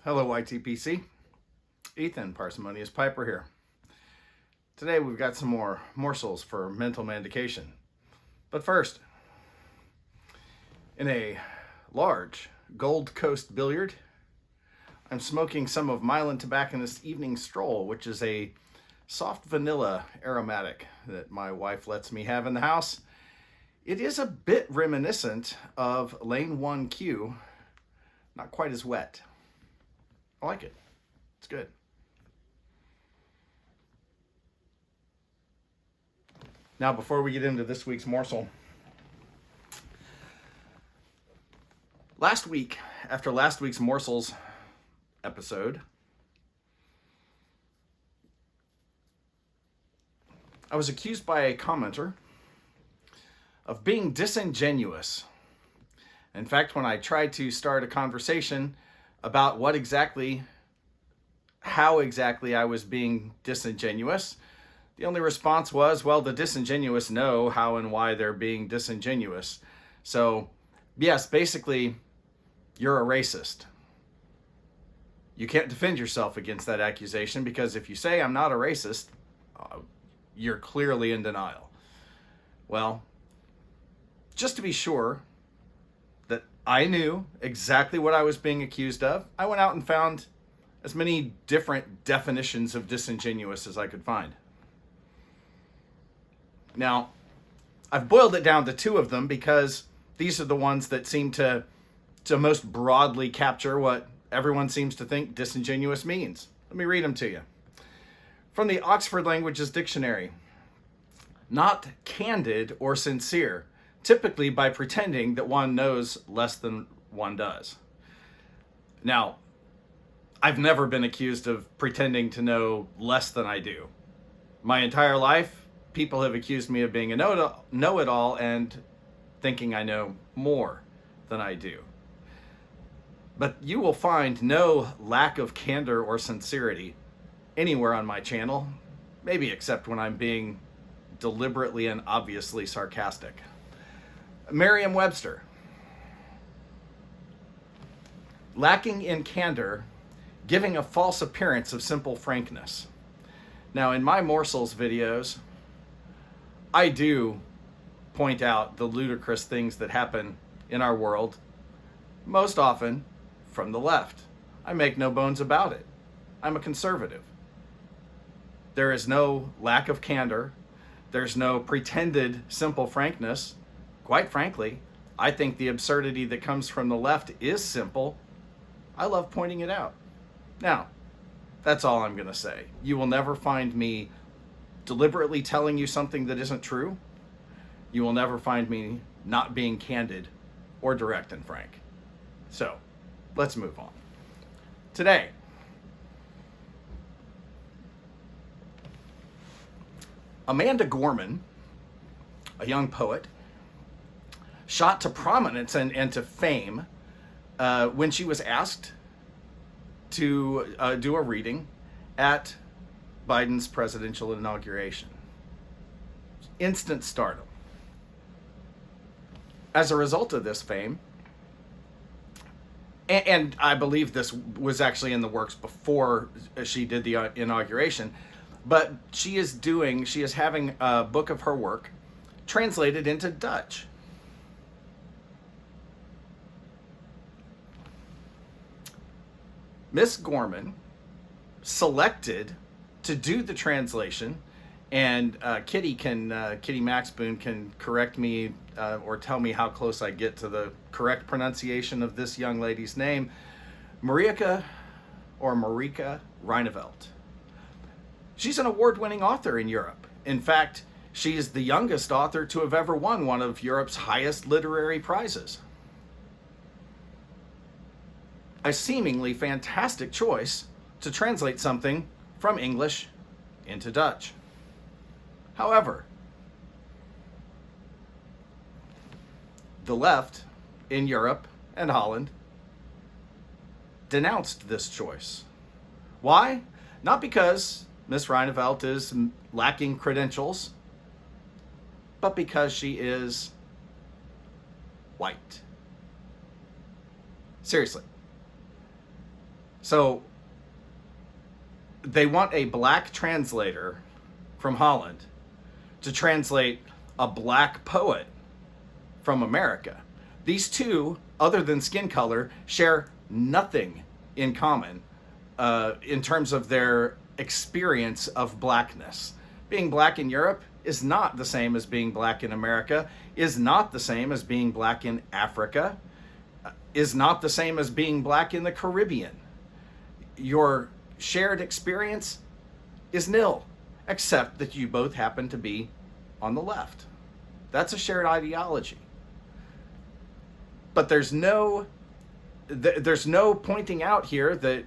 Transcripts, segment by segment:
Hello, YTPC. Ethan, Parsimonious Piper here. Today we've got some more morsels for mental manducation. But first, in a large Gold Coast billiard, I'm smoking some of Milan Tobacconist's Evening Stroll, which is a soft vanilla aromatic that my wife lets me have in the house. It is a bit reminiscent of Lane 1Q, not quite as wet. I like it. It's good. Now, before we get into this week's morsel, last week, after last week's morsels episode, I was accused by a commenter of being disingenuous. In fact, when I tried to start a conversation about how exactly I was being disingenuous, the only response was, well, the disingenuous know how and why they're being disingenuous. So, yes, basically, you're a racist. You can't defend yourself against that accusation because if you say I'm not a racist, you're clearly in denial. Well, just to be sure that I knew exactly what I was being accused of, I went out and found as many different definitions of disingenuous as I could find. Now, I've boiled it down to two of them because these are the ones that seem to most broadly capture what everyone seems to think disingenuous means. Let me read them to you. From the Oxford Languages Dictionary, not candid or sincere, typically by pretending that one knows less than one does. Now, I've never been accused of pretending to know less than I do. My entire life, people have accused me of being a know-it-all and thinking I know more than I do. But you will find no lack of candor or sincerity anywhere on my channel, maybe except when I'm being deliberately and obviously sarcastic. Merriam-Webster. Lacking in candor, giving a false appearance of simple frankness. Now, in my Morsels videos, I do point out the ludicrous things that happen in our world, most often from the left. I make no bones about it. I'm a conservative. There is no lack of candor. There's no pretended simple frankness. Quite frankly, I think the absurdity that comes from the left is simple. I love pointing it out. Now, that's all I'm going to say. You will never find me deliberately telling you something that isn't true. You will never find me not being candid or direct and frank. So, let's move on. Today, Amanda Gorman, a young poet, shot to prominence and to fame when she was asked to do a reading at Biden's presidential inauguration. Instant stardom. As a result of this fame, and I believe this was actually in the works before she did the inauguration, but she is having a book of her work translated into Dutch. Miss Gorman selected to do the translation, and Kitty Maxboon can correct me or tell me how close I get to the correct pronunciation of this young lady's name, Marika Reineveld. She's an award-winning author in Europe. In fact, she is the youngest author to have ever won one of Europe's highest literary prizes. A seemingly fantastic choice to translate something from English into Dutch. However, the left in Europe and Holland denounced this choice. Why? Not because Miss Reineveld is lacking credentials, but because she is white. Seriously. So they want a black translator from Holland to translate a black poet from America. These two, other than skin color, share nothing in common in terms of their experience of blackness. Being black in Europe is not the same as being black in America, is not the same as being black in Africa, is not the same as being black in the Caribbean. Your shared experience is nil, except that you both happen to be on the left. That's a shared ideology. But there's no pointing out here that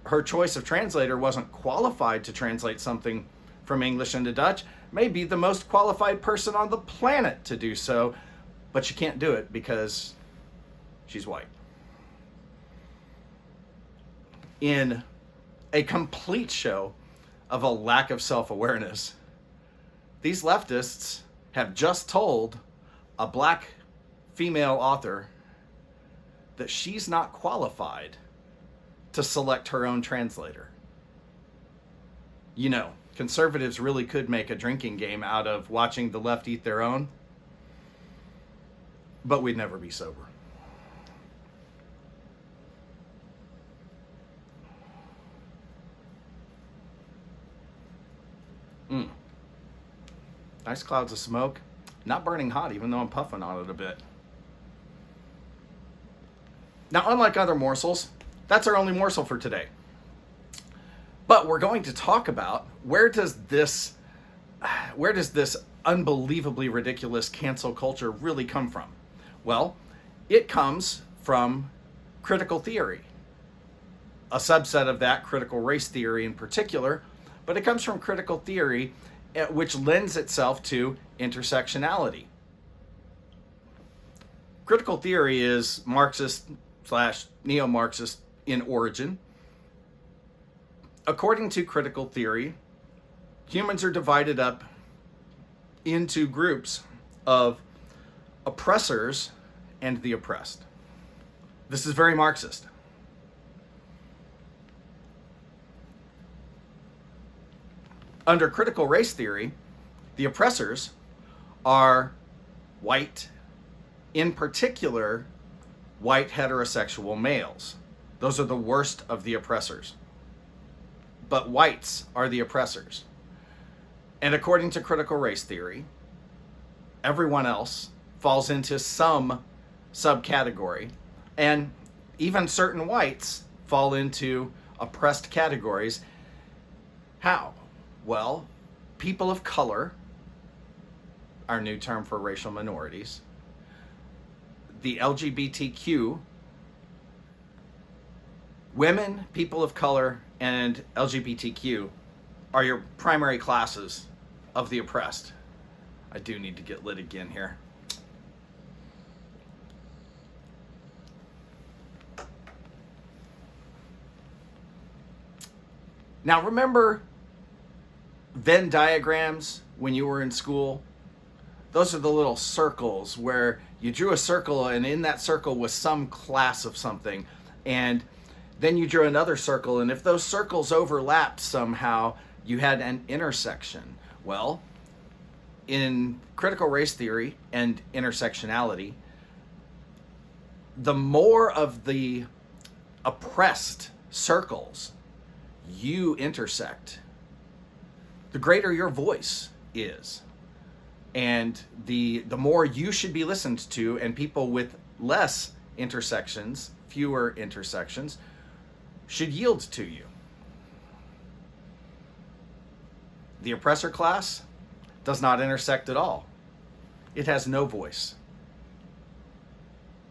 her choice of translator wasn't qualified to translate something from English into Dutch. May be the most qualified person on the planet to do so, but she can't do it because she's white. In a complete show of a lack of self-awareness, these leftists have just told a black female author that she's not qualified to select her own translator. You know, conservatives really could make a drinking game out of watching the left eat their own, but we'd never be sober. Nice clouds of smoke. Not burning hot, even though I'm puffing on it a bit. Now, unlike other morsels, that's our only morsel for today. But we're going to talk about where does this unbelievably ridiculous cancel culture really come from? Well, it comes from critical theory. A subset of that, critical race theory in particular, but it comes from critical theory, which lends itself to intersectionality. Critical theory is Marxist/neo-Marxist in origin. According to critical theory, humans are divided up into groups of oppressors and the oppressed. This is very Marxist. Under critical race theory, the oppressors are white, in particular, white heterosexual males. Those are the worst of the oppressors. But whites are the oppressors. And according to critical race theory, everyone else falls into some subcategory, and even certain whites fall into oppressed categories. How? Well, people of color, our new term for racial minorities, the LGBTQ, women, people of color, and LGBTQ are your primary classes of the oppressed. I do need to get lit again here. Now remember Venn diagrams when you were in school? Those are the little circles where you drew a circle, and in that circle was some class of something, and then you drew another circle, and if those circles overlapped somehow, you had an intersection. Well, in critical race theory and intersectionality, the more of the oppressed circles you intersect, the greater your voice is. And the more you should be listened to, and people with less intersections, fewer intersections, should yield to you. The oppressor class does not intersect at all. It has no voice.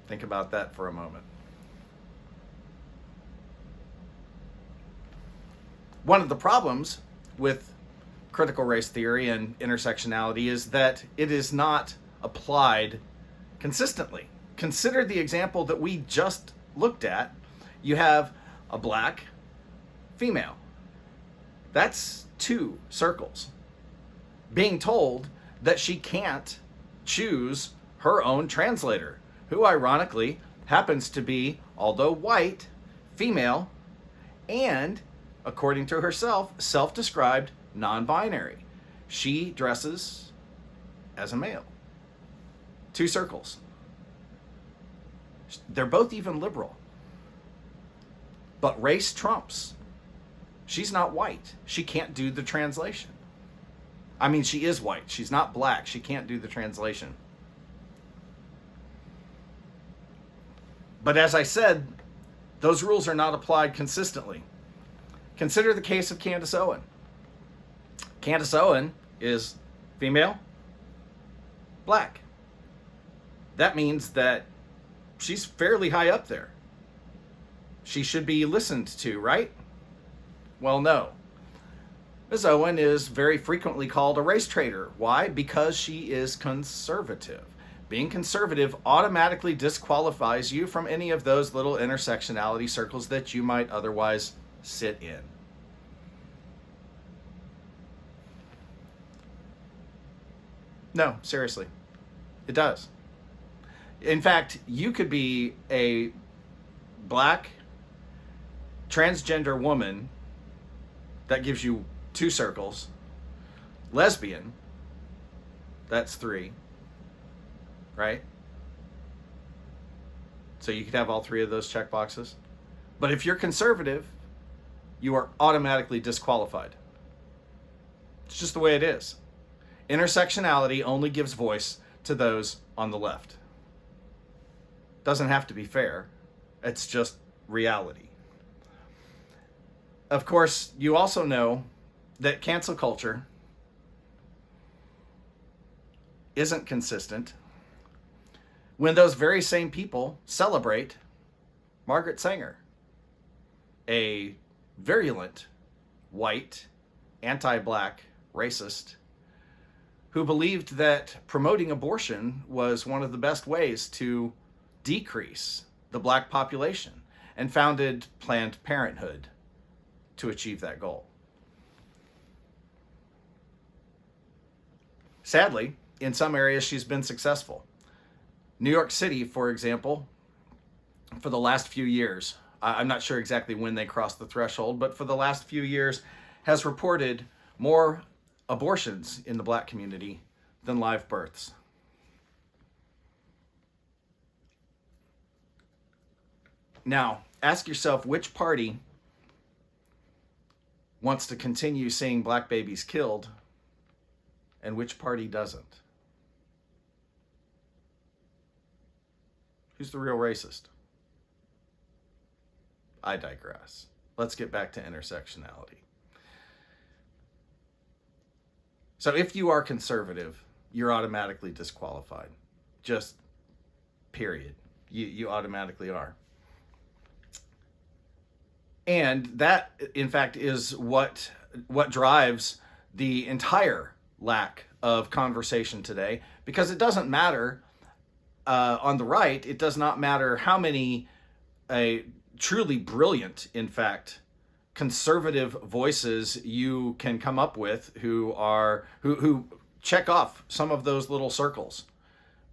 Think about that for a moment. One of the problems with critical race theory and intersectionality is that it is not applied consistently. Consider the example that we just looked at. You have a black female. That's two circles. Being told that she can't choose her own translator, who ironically happens to be, although white, female, and, according to herself, self-described non-binary. She dresses as a male. 2 circles. They're both even liberal. But race trumps. She's not white. She can't do the translation. I mean, she is white. She's not black. She can't do the translation. But as I said, those rules are not applied consistently. Consider the case of Candace Owen. Candace Owen is female, black. That means that she's fairly high up there. She should be listened to, right? Well, no. Ms. Owen is very frequently called a race traitor. Why? Because she is conservative. Being conservative automatically disqualifies you from any of those little intersectionality circles that you might otherwise sit in. No, seriously. It does. In fact, you could be a black transgender woman, that gives you 2 circles. Lesbian, that's 3, right? So you could have all 3 of those check boxes. But if you're conservative, you are automatically disqualified. It's just the way it is. Intersectionality only gives voice to those on the left. Doesn't have to be fair. It's just reality. Of course, you also know that cancel culture isn't consistent when those very same people celebrate Margaret Sanger, a virulent, white, anti-black racist who believed that promoting abortion was one of the best ways to decrease the black population and founded Planned Parenthood to achieve that goal. Sadly, in some areas she's been successful. New York City, for example, for the last few years, I'm not sure exactly when they crossed the threshold, but for the last few years has reported more abortions in the black community than live births. Now, ask yourself which party wants to continue seeing black babies killed and which party doesn't. Who's the real racist? I digress. Let's get back to intersectionality. So if you are conservative, you're automatically disqualified. Just period. You automatically are. And that, in fact, is what drives the entire lack of conversation today, because it doesn't matter on the right. It does not matter how many truly brilliant, in fact, conservative voices you can come up with who check off some of those little circles.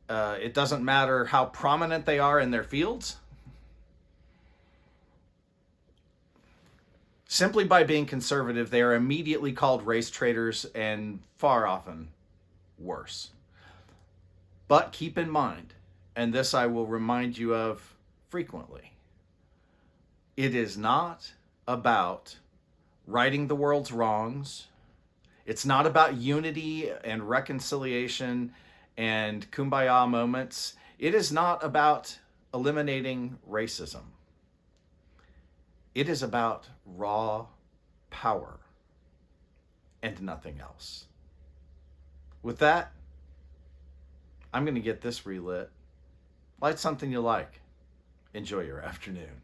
It doesn't matter how prominent they are in their fields. Simply by being conservative, they are immediately called race traitors and far often worse. But keep in mind, and this I will remind you of frequently, it is not about righting the world's wrongs. It's not about unity and reconciliation and kumbaya moments. It is not about eliminating racism. It is about raw power and nothing else. With that, I'm going to get this relit. Light something you like. Enjoy your afternoon.